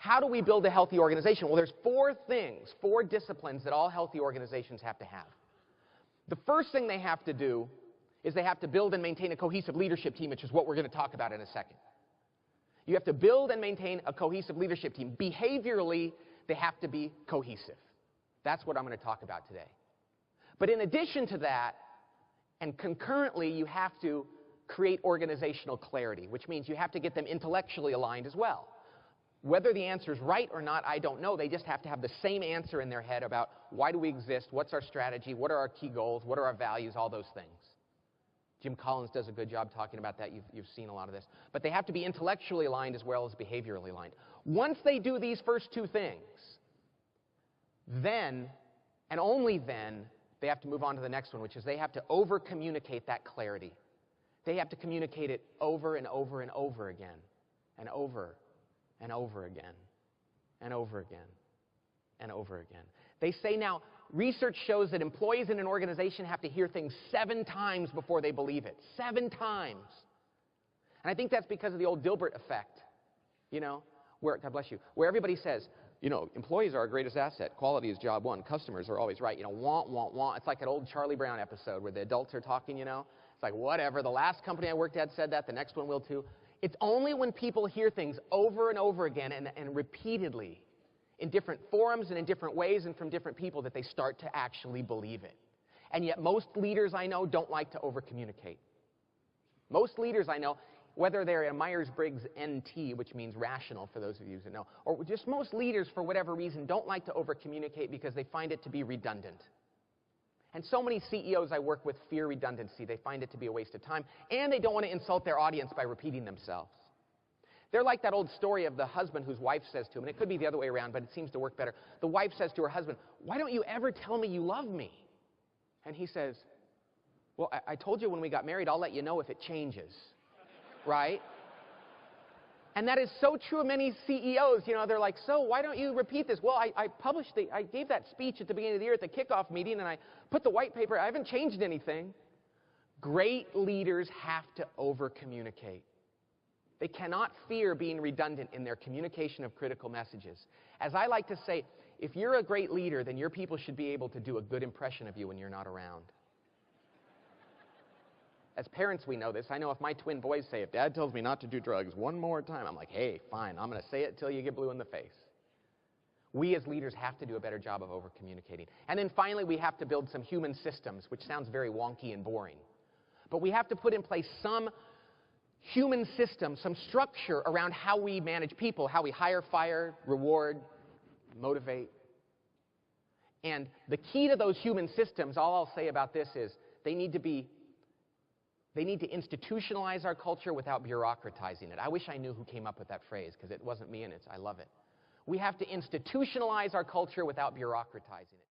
How do we build a healthy organization? Well, there's four things, four disciplines that all healthy organizations have to have. The first thing they have to do is they have to build and maintain a cohesive leadership team, which is what we're going to talk about in a second. You have to build and maintain a cohesive leadership team. Behaviorally, they have to be cohesive. That's what I'm going to talk about today. But in addition to that, and concurrently, you have to create organizational clarity, which means you have to get them intellectually aligned as well. Whether the answer is right or not, I don't know. They just have to have the same answer in their head about why do we exist, what's our strategy, what are our key goals, what are our values, all those things. Jim Collins does a good job talking about that. You've seen a lot of this. But they have to be intellectually aligned as well as behaviorally aligned. Once they do these first two things, then, and only then, they have to move on to the next one, which is they have to over-communicate that clarity. They have to communicate it over and over and over again, and over and over again, and over again, and over again. They say now, research shows that employees in an organization have to hear things 7 times before they believe it. 7 times. And I think that's because of the old Dilbert effect, where, God bless you, where everybody says, employees are our greatest asset. Quality is job one. Customers are always right. Want. It's like an old Charlie Brown episode where the adults are talking, It's like, whatever. The last company I worked at said that. The next one will too. It's only when people hear things over and over again and repeatedly in different forums and in different ways and from different people that they start to actually believe it. And yet most leaders I know don't like to over-communicate. Most leaders I know, whether they're a Myers-Briggs NT, which means rational for those of you who know, or just most leaders for whatever reason don't like to over-communicate because they find it to be redundant. And so many CEOs I work with fear redundancy. They find it to be a waste of time, and they don't want to insult their audience by repeating themselves. They're like that old story of the husband whose wife says to him, and it could be the other way around, but it seems to work better. The wife says to her husband, "Why don't you ever tell me you love me?" And he says, "Well, I told you when we got married, I'll let you know if it changes." Right? And that is so true of many CEOs. They're like, "So why don't you repeat this?" Well, I gave that speech at the beginning of the year at the kickoff meeting, and I put the white paper. I haven't changed anything. Great leaders have to over-communicate. They cannot fear being redundant in their communication of critical messages. As I like to say, if you're a great leader, then your people should be able to do a good impression of you when you're not around. As parents, we know this. I know if my twin boys say, "If Dad tells me not to do drugs one more time," I'm like, "Hey, fine, I'm going to say it till you get blue in the face." We as leaders have to do a better job of over-communicating. And then finally, we have to build some human systems, which sounds very wonky and boring. But we have to put in place some human system, some structure around how we manage people, how we hire, fire, reward, motivate. And the key to those human systems, all I'll say about this is they need to institutionalize our culture without bureaucratizing it. I wish I knew who came up with that phrase, because it wasn't me, and I love it. We have to institutionalize our culture without bureaucratizing it.